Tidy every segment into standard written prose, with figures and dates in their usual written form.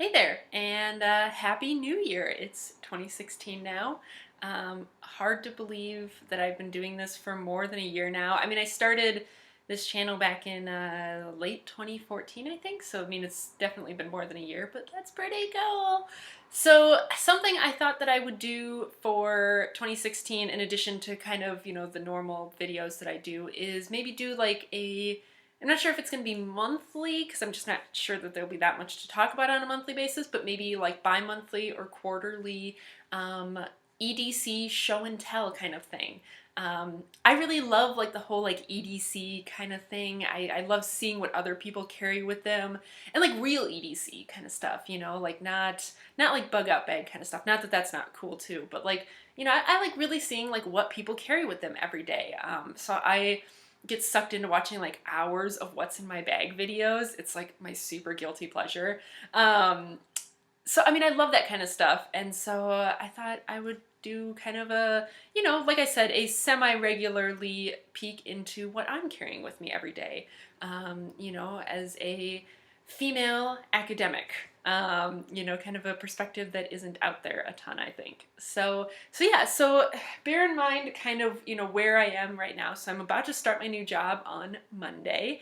Hey there, and Happy New Year. It's 2016 now. Hard to believe that I've been doing this for more than a year now. I mean, I started this channel back in late 2014, I think, so I mean, it's definitely been more than a year, but that's pretty cool. So, something I thought that I would do for 2016, in addition to kind of, the normal videos that I do, is maybe do like I'm not sure if it's going to be monthly because I'm just not sure that there'll be that much to talk about on a monthly basis, but maybe like bi-monthly or quarterly EDC show and tell kind of thing. I really love like the whole like EDC kind of thing. I love seeing what other people carry with them and like real EDC kind of stuff, like not like bug out bag kind of stuff. Not that that's not cool too, but like, I like really seeing like what people carry with them every day. So I get sucked into watching like hours of what's in my bag videos. It's like my super guilty pleasure. So I mean, I love that kind of stuff, and so I thought I would do kind of a, like I said, a semi-regularly peek into what I'm carrying with me every day, as a female academic, kind of a perspective that isn't out there a ton, I think. So yeah, so bear in mind kind of, where I am right now. So I'm about to start my new job on Monday.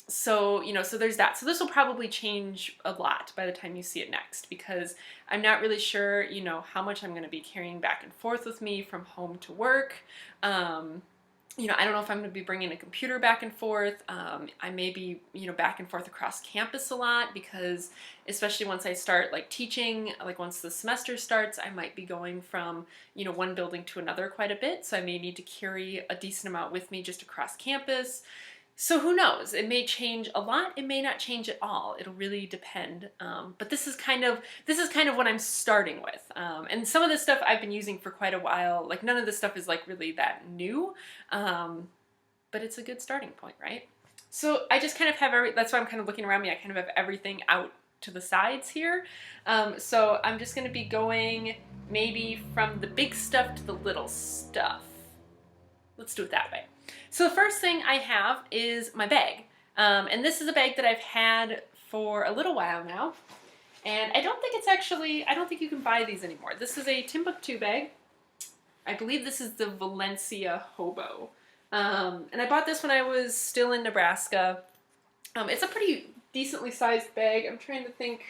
So there's that. So this will probably change a lot by the time you see it next because I'm not really sure, how much I'm going to be carrying back and forth with me from home to work. I don't know if I'm going to be bringing a computer back and forth. I may be, back and forth across campus a lot because especially once I start like teaching, like once the semester starts, I might be going from, one building to another quite a bit. So I may need to carry a decent amount with me just across campus. So who knows? It may change a lot. It may not change at all. It'll really depend. But this is kind of what I'm starting with. And some of this stuff I've been using for quite a while. Like none of this stuff is like really that new, but it's a good starting point, right? So I just kind of have that's why I'm kind of looking around me. I kind of have everything out to the sides here. So I'm just going to be going maybe from the big stuff to the little stuff. Let's do it that way. So the first thing I have is my bag. And this is a bag that I've had for a little while now. And I don't think you can buy these anymore. This is a Timbuktu bag. I believe this is the Valencia Hobo. And I bought this when I was still in Nebraska. It's a pretty decently sized bag. I'm trying to think.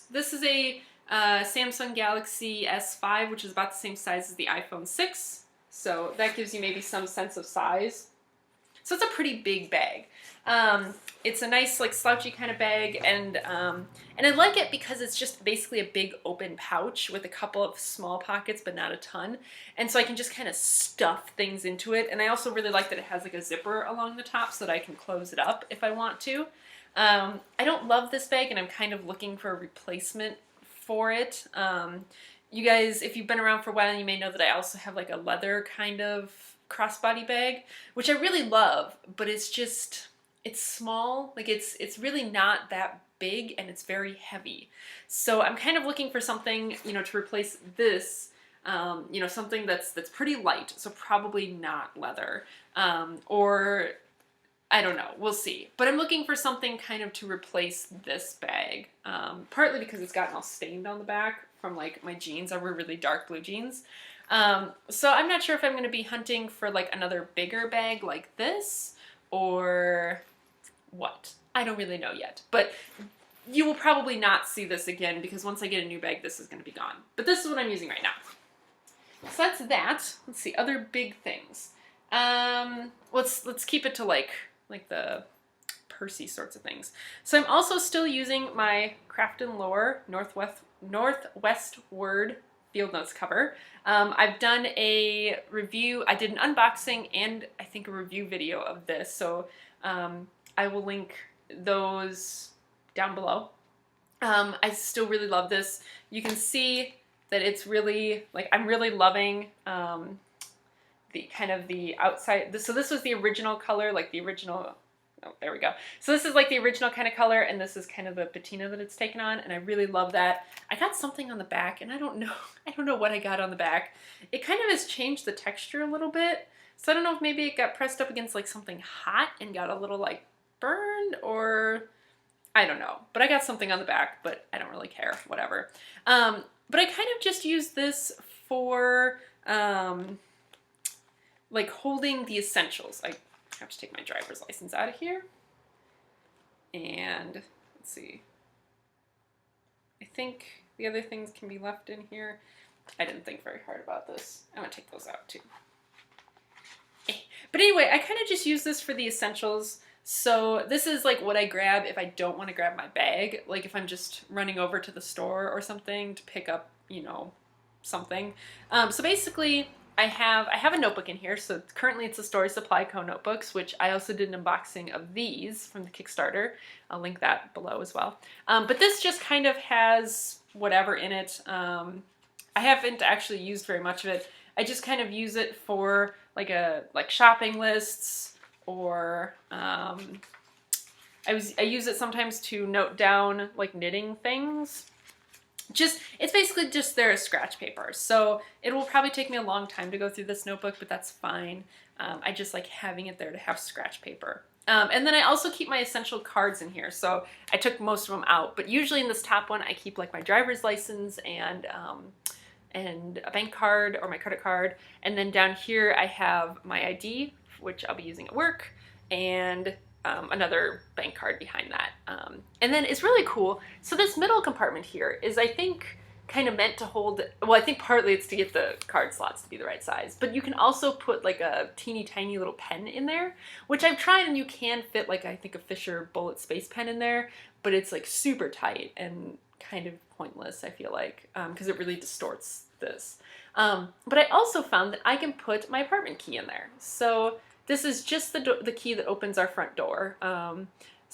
This is a Samsung Galaxy S5, which is about the same size as the iPhone 6. So that gives you maybe some sense of size. So it's a pretty big bag. It's a nice like slouchy kind of bag, and I like it because it's just basically a big open pouch with a couple of small pockets, but not a ton. And so I can just kind of stuff things into it. And I also really like that it has like a zipper along the top so that I can close it up if I want to. I don't love this bag, and I'm kind of looking for a replacement for it. You guys, if you've been around for a while, you may know that I also have like a leather kind of crossbody bag, which I really love, but it's small. Like it's really not that big, and it's very heavy. So I'm kind of looking for something, to replace this, something that's pretty light. So probably not leather, or I don't know, we'll see. But I'm looking for something kind of to replace this bag, partly because it's gotten all stained on the back from like my jeans. I wear really dark blue jeans. So I'm not sure if I'm going to be hunting for like another bigger bag like this or what. I don't really know yet. But you will probably not see this again because once I get a new bag, this is going to be gone. But this is what I'm using right now. So that's that. Let's see, other big things. Let's keep it to like the Percy sorts of things. So I'm also still using my Craft and Lore Northwestward Field Notes cover. I've done a review. I did an unboxing and I think a review video of this. So I will link those down below. I still really love this. You can see that it's really like I'm really loving the kind of the outside. So this was the original color, like the original. Oh, there we go. So this is like the original kind of color, and this is kind of the patina that it's taken on, and I really love that. I got something on the back, and I don't know what I got on the back. It kind of has changed the texture a little bit, so I don't know if maybe it got pressed up against like something hot and got a little like burned, or I don't know, but I got something on the back, but I don't really care, whatever. But I kind of just use this for like holding the essentials. I have to take my driver's license out of here. And let's see. I think the other things can be left in here. I didn't think very hard about this. I'm gonna take those out too. But anyway, I kind of just use this for the essentials. So this is like what I grab if I don't want to grab my bag. Like if I'm just running over to the store or something to pick up, you know, something. So basically I have a notebook in here. So currently it's the Story Supply Co. notebooks, which I also did an unboxing of these from the Kickstarter. I'll link that below as well. But this just kind of has whatever in it. I haven't actually used very much of it. I just kind of use it for like shopping lists, or I use it sometimes to note down like knitting things. It's basically just there as scratch paper. So it will probably take me a long time to go through this notebook, but that's fine. I just like having it there to have scratch paper. And then I also keep my essential cards in here. So I took most of them out, but usually in this top one, I keep like my driver's license and a bank card or my credit card. And then down here I have my ID, which I'll be using at work, and another bank card behind that. And then it's really cool. So this middle compartment here is, I think, kind of meant to hold, well, I think partly it's to get the card slots to be the right size, but you can also put like a teeny tiny little pen in there, which I've tried, and you can fit like, I think, a Fisher Bullet Space pen in there, but it's like super tight and kind of pointless, I feel like, because it really distorts this. But I also found that I can put my apartment key in there. So this is just the key that opens our front door.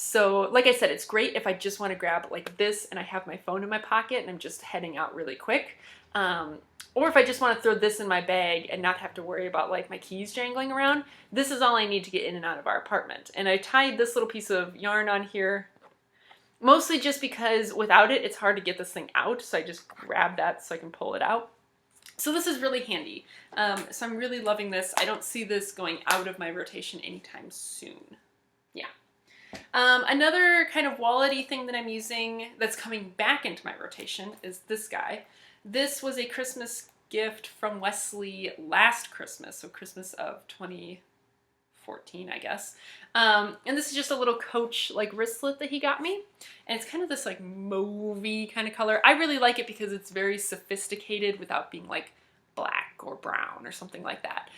So like I said, it's great if I just want to grab like this and I have my phone in my pocket and I'm just heading out really quick. Or if I just want to throw this in my bag and not have to worry about like my keys jangling around, this is all I need to get in and out of our apartment. And I tied this little piece of yarn on here, mostly just because without it, it's hard to get this thing out. So I just grab that so I can pull it out. So this is really handy. So I'm really loving this. I don't see this going out of my rotation anytime soon. Yeah. Another kind of wallet-y thing that I'm using that's coming back into my rotation is this guy. This was a Christmas gift from Wesley last Christmas, so Christmas of 2014, I guess. And this is just a little Coach like wristlet that he got me. And it's kind of this like mauve-y kind of color. I really like it because it's very sophisticated without being like black or brown or something like that.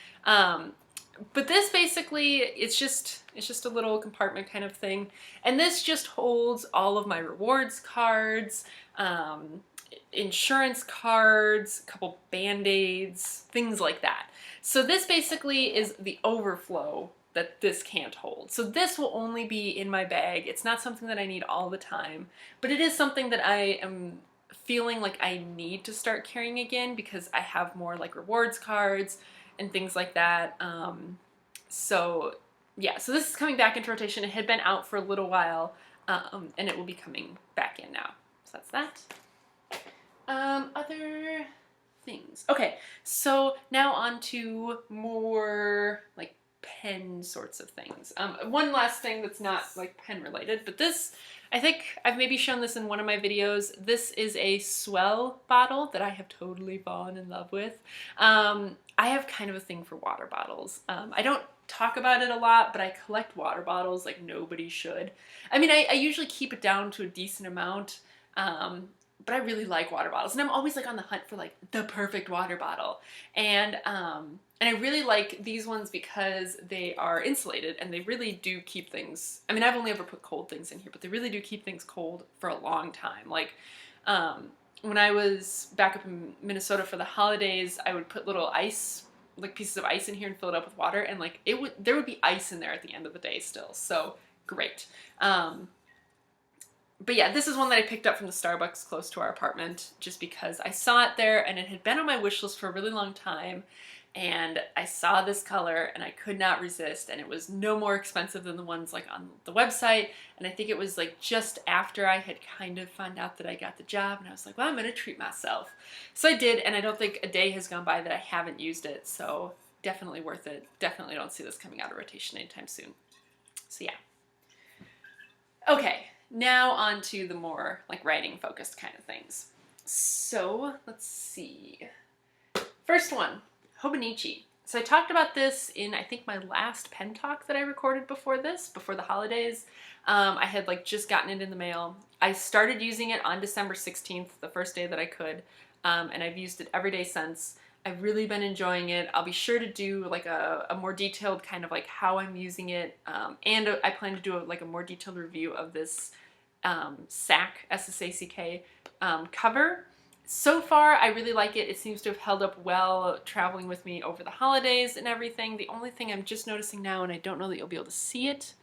But this basically, it's just a little compartment kind of thing. And this just holds all of my rewards cards, insurance cards, a couple Band-Aids, things like that. So this basically is the overflow that this can't hold. So this will only be in my bag. It's not something that I need all the time, but it is something that I am feeling like I need to start carrying again because I have more like rewards cards and things like that. So yeah, so this is coming back into rotation. It had been out for a little while, and it will be coming back in now. So that's that. Other things. Okay, so now on to more like pen sorts of things. One last thing that's not like pen related, but this, I think I've maybe shown this in one of my videos. This is a Swell bottle that I have totally fallen in love with. I have kind of a thing for water bottles. I don't talk about it a lot, but I collect water bottles like nobody should. I mean, I usually keep it down to a decent amount, but I really like water bottles, and I'm always like on the hunt for like the perfect water bottle. And I really like these ones because they are insulated and they really do keep things, I mean, I've only ever put cold things in here, but they really do keep things cold for a long time. Like, when I was back up in Minnesota for the holidays, I would put little ice, like pieces of ice in here and fill it up with water, and like there would be ice in there at the end of the day still. So great. But yeah, this is one that I picked up from the Starbucks close to our apartment just because I saw it there and it had been on my wish list for a really long time. And I saw this color and I could not resist, and it was no more expensive than the ones like on the website. And I think it was like just after I had kind of found out that I got the job, and I was like, well, I'm gonna treat myself. So I did, and I don't think a day has gone by that I haven't used it, so definitely worth it. Definitely don't see this coming out of rotation anytime soon. So yeah. Okay, now on to the more like writing focused kind of things. So let's see. First one, Hoban Ichi. So I talked about this in, I think, my last pen talk that I recorded before this, before the holidays. I had like just gotten it in the mail. I started using it on December 16th, the first day that I could, and I've used it every day since. I've really been enjoying it. I'll be sure to do like a more detailed kind of like how I'm using it, and I plan to do like a more detailed review of this SACK, S-S-A-C-K cover. So far, I really like it. It seems to have held up well traveling with me over the holidays and everything. The only thing I'm just noticing now, and I don't know that you'll be able to see it,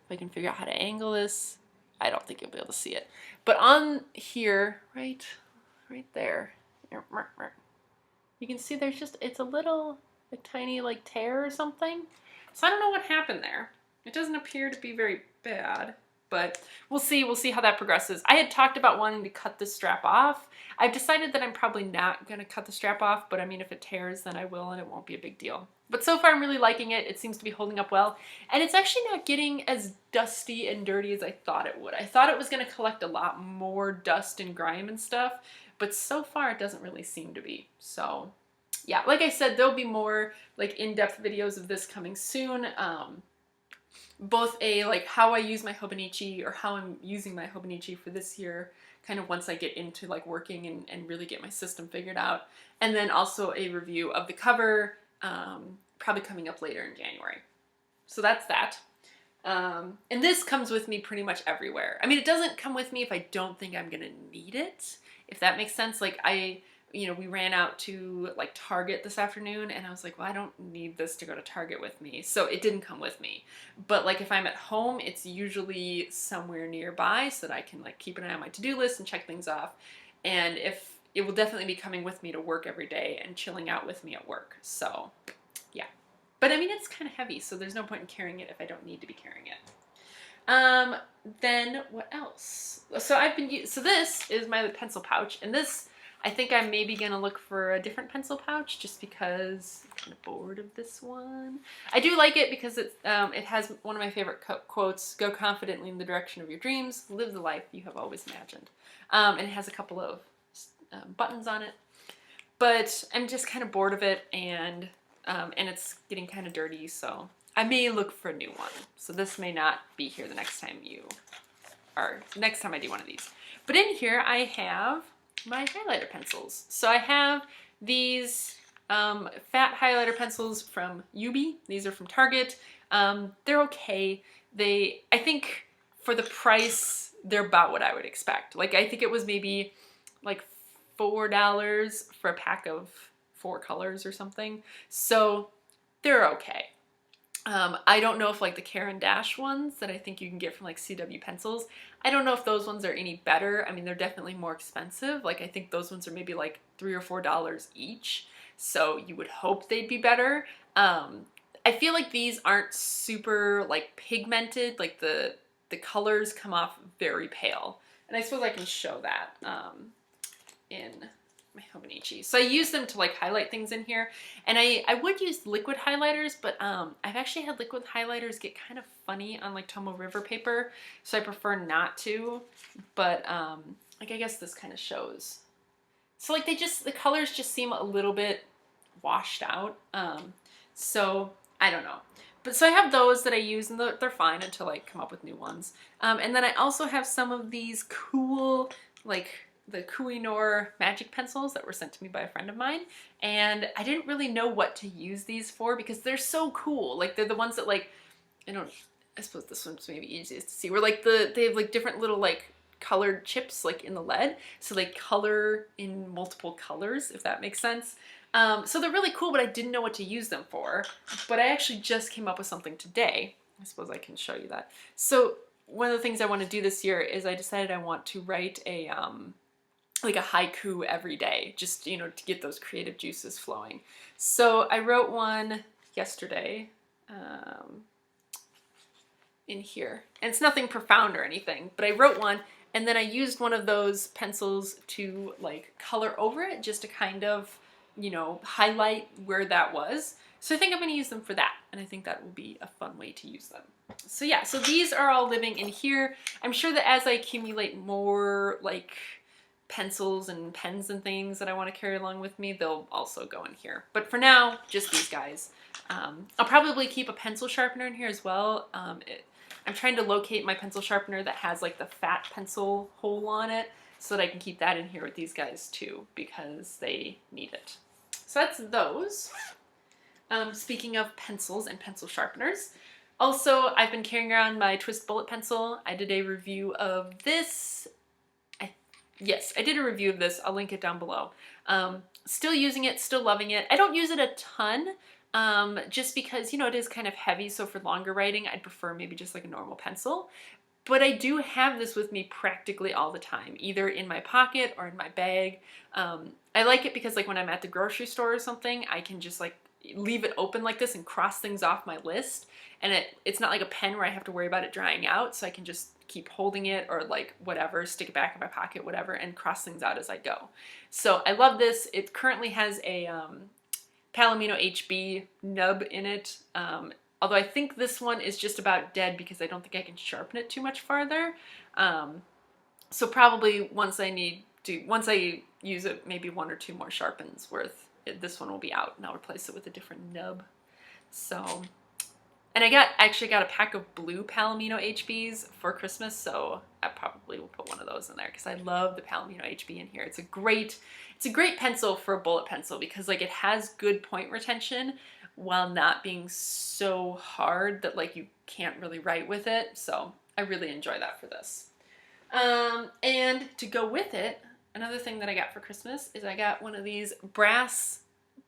if I can figure out how to angle this, I don't think you'll be able to see it. But on here, right there, you can see there's just, it's a little, like tiny like tear or something. So I don't know what happened there. It doesn't appear to be very bad, but we'll see how that progresses. I had talked about wanting to cut this strap off. I've decided that I'm probably not gonna cut the strap off, but I mean, if it tears, then I will, and it won't be a big deal. But so far, I'm really liking it. It seems to be holding up well, and it's actually not getting as dusty and dirty as I thought it would. I thought it was gonna collect a lot more dust and grime and stuff, but so far, it doesn't really seem to be. So yeah, like I said, there'll be more like in-depth videos of this coming soon. Both a like how I use my Hoban Ichi, or how I'm using my Hoban Ichi for this year, kind of once I get into like working and really get my system figured out, and then also a review of the cover, probably coming up later in January. So that's that. And this comes with me pretty much everywhere. I mean, it doesn't come with me if I don't think I'm gonna need it, if that makes sense. Like we ran out to like Target this afternoon, and I was like, well, I don't need this to go to Target with me. So it didn't come with me. But like if I'm at home, it's usually somewhere nearby so that I can like keep an eye on my to-do list and check things off. And if it will definitely be coming with me to work every day and chilling out with me at work. So yeah. But I mean, it's kind of heavy, so there's no point in carrying it if I don't need to be carrying it. Then what else? So so this is my pencil pouch, and this, I think I'm maybe gonna look for a different pencil pouch just because I'm kind of bored of this one. I do like it because it has one of my favorite quotes: "Go confidently in the direction of your dreams, live the life you have always imagined." And it has a couple of buttons on it, but I'm just kind of bored of it, and it's getting kind of dirty, so I may look for a new one. So this may not be here the next time next time I do one of these. But in here I have my highlighter pencils. So I have these fat highlighter pencils from Yubi. These are from Target. They're okay. I think for the price, they're about what I would expect. Like I think it was maybe like $4 for a pack of 4 colors or something. So they're okay. I don't know if like the Caran Dash ones that I think you can get from like CW Pencils, I don't know if those ones are any better. I mean, they're definitely more expensive. Like I think those ones are maybe like $3 or $4 each. So you would hope they'd be better. I feel like these aren't super like pigmented. Like the colors come off very pale. And I suppose I can show that in my Hoban Ichi. So I use them to like highlight things in here, and I would use liquid highlighters, but I've actually had liquid highlighters get kind of funny on like Tomoe River paper, so I prefer not to. But like I guess this kind of shows. So like the colors just seem a little bit washed out. So I don't know. But so I have those that I use, and they're fine until I come up with new ones. And then I also have some of these cool like the Kuinor magic pencils that were sent to me by a friend of mine, and I didn't really know what to use these for because they're so cool. Like they're the ones that like, I suppose this one's maybe easiest to see, where like they have like different little like colored chips like in the lead, so they color in multiple colors, if that makes sense. So they're really cool, but I didn't know what to use them for. But I actually just came up with something today. I suppose I can show you that. So one of the things I want to do this year is I decided I want to write like a haiku every day, just, to get those creative juices flowing. So I wrote one yesterday in here, and it's nothing profound or anything, but I wrote one, and then I used one of those pencils to like color over it just to kind of, highlight where that was. So I think I'm going to use them for that. and I think that will be a fun way to use them. So yeah, so these are all living in here. I'm sure that as I accumulate more like pencils and pens and things that I want to carry along with me, they'll also go in here. But for now, just these guys. I'll probably keep a pencil sharpener in here as well. I'm trying to locate my pencil sharpener that has like the fat pencil hole on it so that I can keep that in here with these guys too, because they need it. So that's those. Speaking of pencils and pencil sharpeners, also I've been carrying around my twist bullet pencil. I did a review of this. Yes, I did a review of this. I'll link it down below. Still using it, still loving it. I don't use it a ton, just because, you know, it is kind of heavy, so for longer writing, I'd prefer maybe just like a normal pencil. But I do have this with me practically all the time, either in my pocket or in my bag. I like it because like when I'm at the grocery store or something, I can just like leave it open like this and cross things off my list. And it's not like a pen where I have to worry about it drying out, so I can just keep holding it or like whatever, stick it back in my pocket, whatever, and cross things out as I go. So I love this. It currently has a Palomino HB nub in it. Although I think this one is just about dead because I don't think I can sharpen it too much farther. So probably once I use it, maybe 1 or 2 more sharpens worth, this one will be out and I'll replace it with a different nub. So, and I actually got a pack of blue Palomino HBs for Christmas, so I probably will put one of those in there because I love the Palomino HB in here. It's a great pencil for a bullet pencil because like it has good point retention while not being so hard that like you can't really write with it. So I really enjoy that for this. And to go with it, another thing that I got for Christmas is I got one of these brass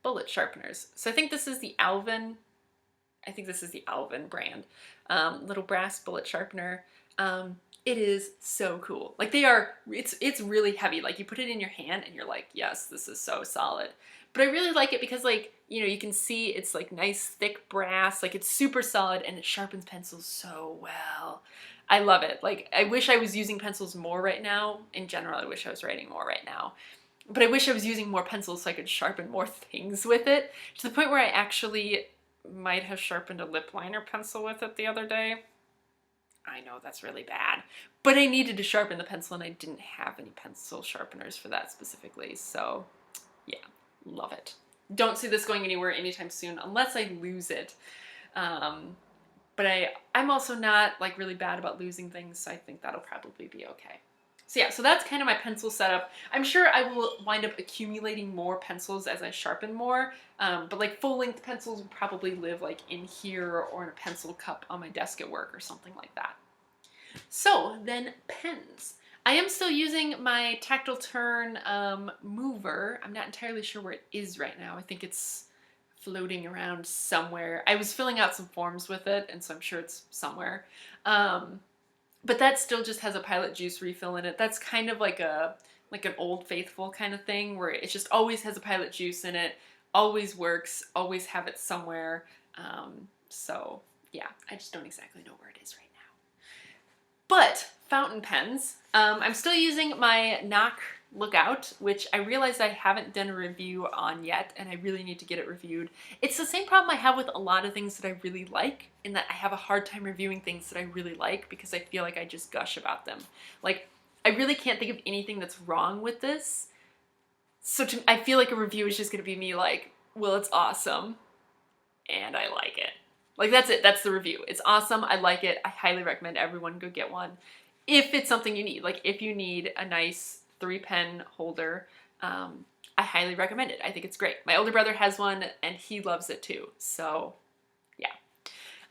bullet sharpeners. So I think this is the Elven. I think this is the Elven brand. Little brass bullet sharpener. It is so cool. Like it's really heavy. Like you put it in your hand and you're like, yes, this is so solid. But I really like it because like, you know, you can see it's like nice thick brass, like it's super solid and it sharpens pencils so well. I love it. Like I wish I was using pencils more right now. In general, I wish I was writing more right now. But I wish I was using more pencils so I could sharpen more things with it, to the point where I actually might have sharpened a lip liner pencil with it the other day. I know that's really bad, but I needed to sharpen the pencil and I didn't have any pencil sharpeners for that specifically. So yeah, love it. Don't see this going anywhere anytime soon unless I lose it. But I'm also not like really bad about losing things, so I think that'll probably be okay. So yeah, so that's kind of my pencil setup. I'm sure I will wind up accumulating more pencils as I sharpen more, but like full-length pencils will probably live like in here or in a pencil cup on my desk at work or something like that. So then pens. I am still using my Tactile Turn mover. I'm not entirely sure where it is right now. I think it's floating around somewhere. I was filling out some forms with it, and so I'm sure it's somewhere. But that still just has a Pilot Juice refill in it. That's kind of like an Old Faithful kind of thing where it just always has a Pilot Juice in it, always works, always have it somewhere. So yeah, I just don't exactly know where it is right now. But fountain pens, I'm still using my Nock Lookout, which I realized I haven't done a review on yet, and I really need to get it reviewed. It's the same problem I have with a lot of things that I really like, in that I have a hard time reviewing things that I really like because I feel like I just gush about them. Like, I really can't think of anything that's wrong with this. So I feel like a review is just going to be me like, well, it's awesome, and I like it. Like, that's it. That's the review. It's awesome. I like it. I highly recommend everyone go get one. If it's something you need. Like, if you need a nice 3-pen holder, I highly recommend it. I think it's great. My older brother has one and he loves it too. So yeah.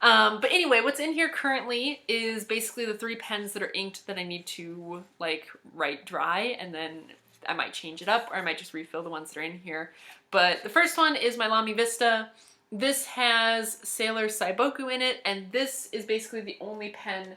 But anyway, what's in here currently is basically the 3 pens that are inked that I need to like write dry, and then I might change it up or I might just refill the ones that are in here. But the first one is my Lamy Vista. This has Sailor Saiboku in it, and this is basically the only pen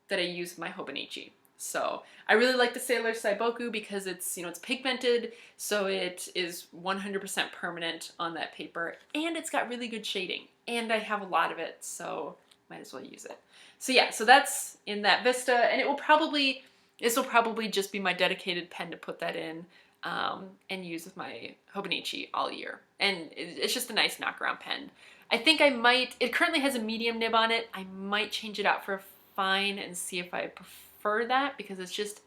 that I use with my Hoban Ichi. So I really like the Sailor Saiboku because it's, you know, it's pigmented, so it is 100% permanent on that paper, and it's got really good shading, and I have a lot of it, so might as well use it. So yeah, so that's in that Vista, and this will probably just be my dedicated pen to put that in and use with my Hoban Ichi all year. And it's just a nice knock-around pen. I think I might, it currently has a medium nib on it. I might change it out for a fine and see if I prefer that, because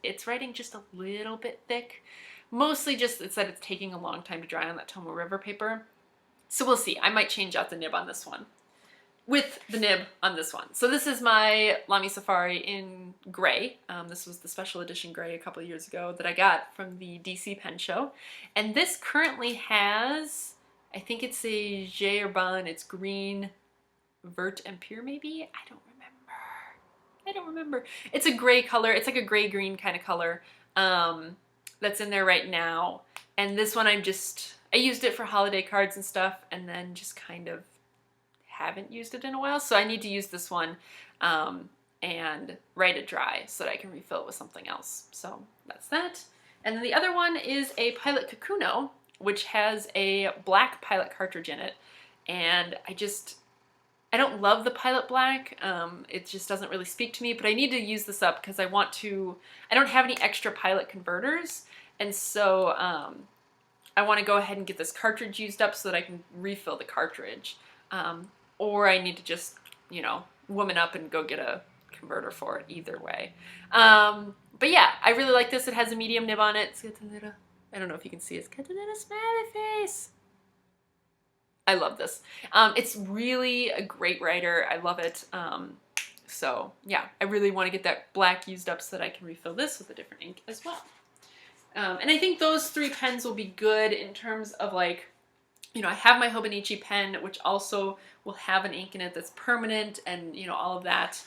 it's writing just a little bit thick. Mostly just it's that it's taking a long time to dry on that Tomoe River paper. So we'll see. I might change out the nib on this one with the nib on this one. So this is my Lamy Safari in gray. This was the special edition gray a couple of years ago that I got from the DC pen show. And this currently has, I think it's a J Urban, it's green, vert and pure maybe? I don't remember. It's a gray color. It's like a gray-green kind of color that's in there right now. And this one I used it for holiday cards and stuff, and then just kind of haven't used it in a while. So I need to use this one and write it dry so that I can refill it with something else. So that's that. And then the other one is a Pilot Kakuno, which has a black Pilot cartridge in it. And I don't love the Pilot Black. It just doesn't really speak to me, but I need to use this up because I don't have any extra Pilot converters. And so I want to go ahead and get this cartridge used up so that I can refill the cartridge. Or I need to just, woman up and go get a converter for it, either way. But yeah, I really like this. It has a medium nib on it. It's got a little, I don't know if you can see it. It's got a little smiley face. I love this. It's really a great writer. I love it. So yeah, I really want to get that black used up so that I can refill this with a different ink as well. And I think those 3 pens will be good in terms of I have my Hoban Ichi pen, which also will have an ink in it that's permanent and, all of that.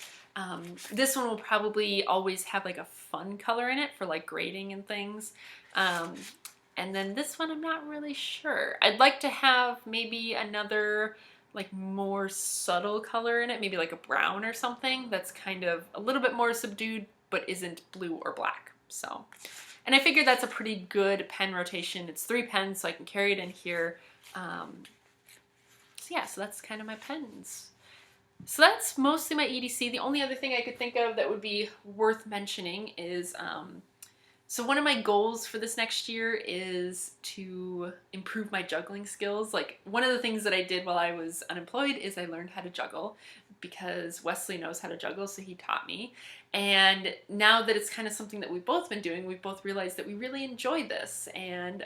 This one will probably always have a fun color in it for grading and things. And then this one, I'm not really sure. I'd like to have maybe another more subtle color in it, maybe a brown or something that's kind of a little bit more subdued but isn't blue or black. So, and I figured that's a pretty good pen rotation. It's 3 pens, so I can carry it in here. So yeah, so that's kind of my pens. So that's mostly my EDC. The only other thing I could think of that would be worth mentioning is so one of my goals for this next year is to improve my juggling skills. One of the things that I did while I was unemployed is I learned how to juggle because Wesley knows how to juggle, so he taught me. And now that it's kind of something that we've both been doing, we've both realized that we really enjoy this, and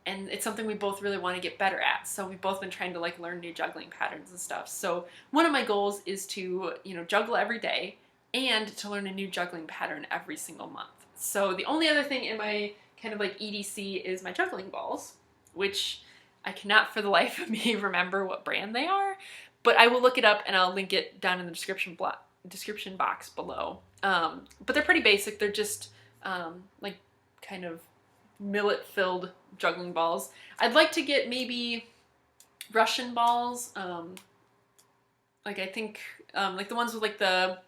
it's something we both really want to get better at. So we've both been trying to learn new juggling patterns and stuff. So one of my goals is to, juggle every day and to learn a new juggling pattern every single month. So the only other thing in my kind of EDC is my juggling balls, which I cannot for the life of me remember what brand they are, but I will look it up and I'll link it down in the description box below. But they're pretty basic. They're just kind of millet-filled juggling balls. I'd like to get maybe Russian balls, I think the ones with the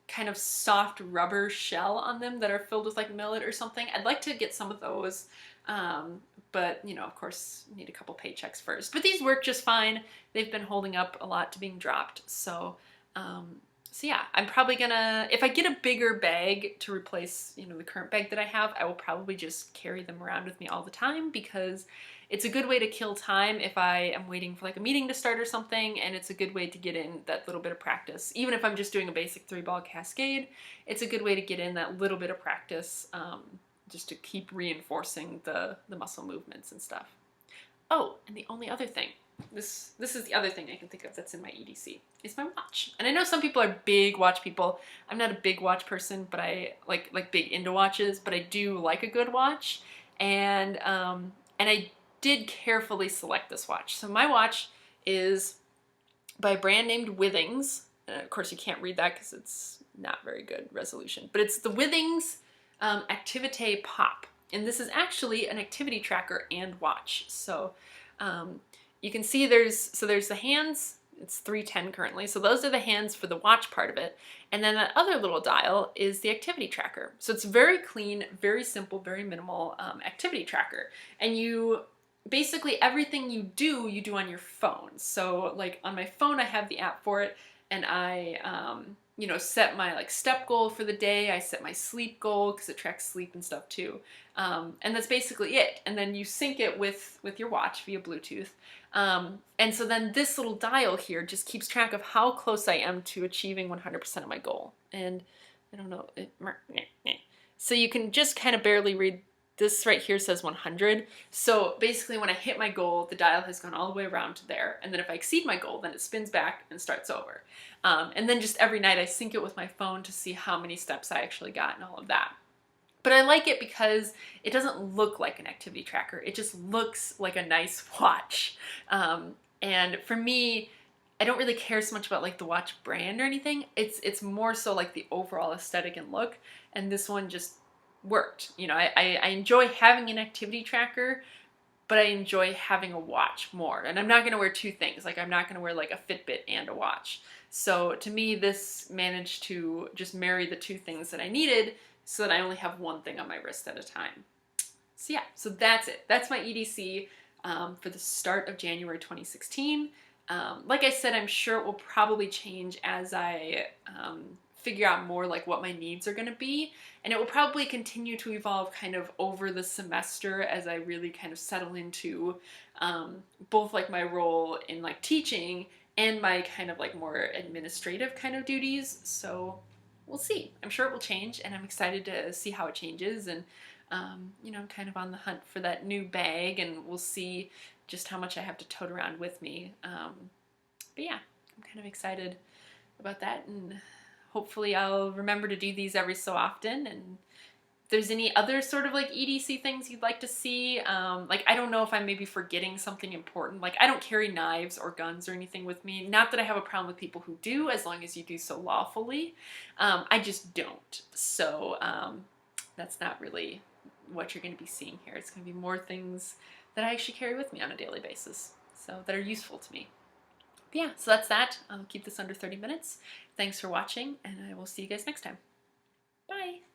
kind of soft rubber shell on them that are filled with millet or something. I'd like to get some of those, but of course need a couple paychecks first. But these work just fine. They've been holding up a lot to being dropped. So so yeah, I'm probably gonna, if I get a bigger bag to replace, the current bag that I have, I will probably just carry them around with me all the time because it's a good way to kill time if I am waiting for a meeting to start or something, and it's a good way to get in that little bit of practice. Even if I'm just doing a basic 3-ball cascade, it's a good way to get in that little bit of practice just to keep reinforcing the muscle movements and stuff. Oh, and the only other thing, this is the other thing I can think of that's in my EDC, is my watch. And I know some people are big watch people. I'm not a big watch person, but I like big into watches, but I do like a good watch. And I did carefully select this watch. So my watch is by a brand named Withings. Of course, you can't read that because it's not very good resolution, but it's the Withings Activité Pop. And this is actually an activity tracker and watch. So you can see there's the hands. It's 310 currently. So those are the hands for the watch part of it. And then that other little dial is the activity tracker. So it's very clean, very simple, very minimal activity tracker. And basically everything you do on your phone. So on my phone, I have the app for it, and I set my step goal for the day. I set my sleep goal because it tracks sleep and stuff too. And that's basically it. And then you sync it with your watch via Bluetooth. And so then this little dial here just keeps track of how close I am to achieving 100% of my goal. And I don't know, so you can just kind of barely read. This right here says 100. So basically when I hit my goal, the dial has gone all the way around to there. And then if I exceed my goal, then it spins back and starts over. And then just every night I sync it with my phone to see how many steps I actually got and all of that. But I like it because it doesn't look like an activity tracker. It just looks like a nice watch. And for me, I don't really care so much about like the watch brand or anything. It's more so like the overall aesthetic and look. And this one just worked. You know, I enjoy having an activity tracker, but I enjoy having a watch more. And I'm not going to wear two things. Like I'm not going to wear like a Fitbit and a watch. So to me, this managed to just marry the two things that I needed so that I only have one thing on my wrist at a time. So yeah, so that's it. That's my EDC for the start of January 2016. Like I said, I'm sure it will probably change as I figure out more like what my needs are going to be, and it will probably continue to evolve kind of over the semester as I really kind of settle into both like my role in like teaching and my kind of like more administrative kind of duties. So we'll see. I'm sure it will change, and I'm excited to see how it changes. And you know, I'm kind of on the hunt for that new bag, and we'll see just how much I have to tote around with me. But yeah, I'm kind of excited about that, and hopefully I'll remember to do these every so often. And if there's any other sort of like EDC things you'd like to see, like I don't know if I'm maybe forgetting something important. Like I don't carry knives or guns or anything with me. Not that I have a problem with people who do, as long as you do so lawfully. I just don't. So that's not really what you're going to be seeing here. It's going to be more things that I actually carry with me on a daily basis, so that are useful to me. But yeah, so that's that. I'll keep this under 30 minutes. Thanks for watching, and I will see you guys next time. Bye!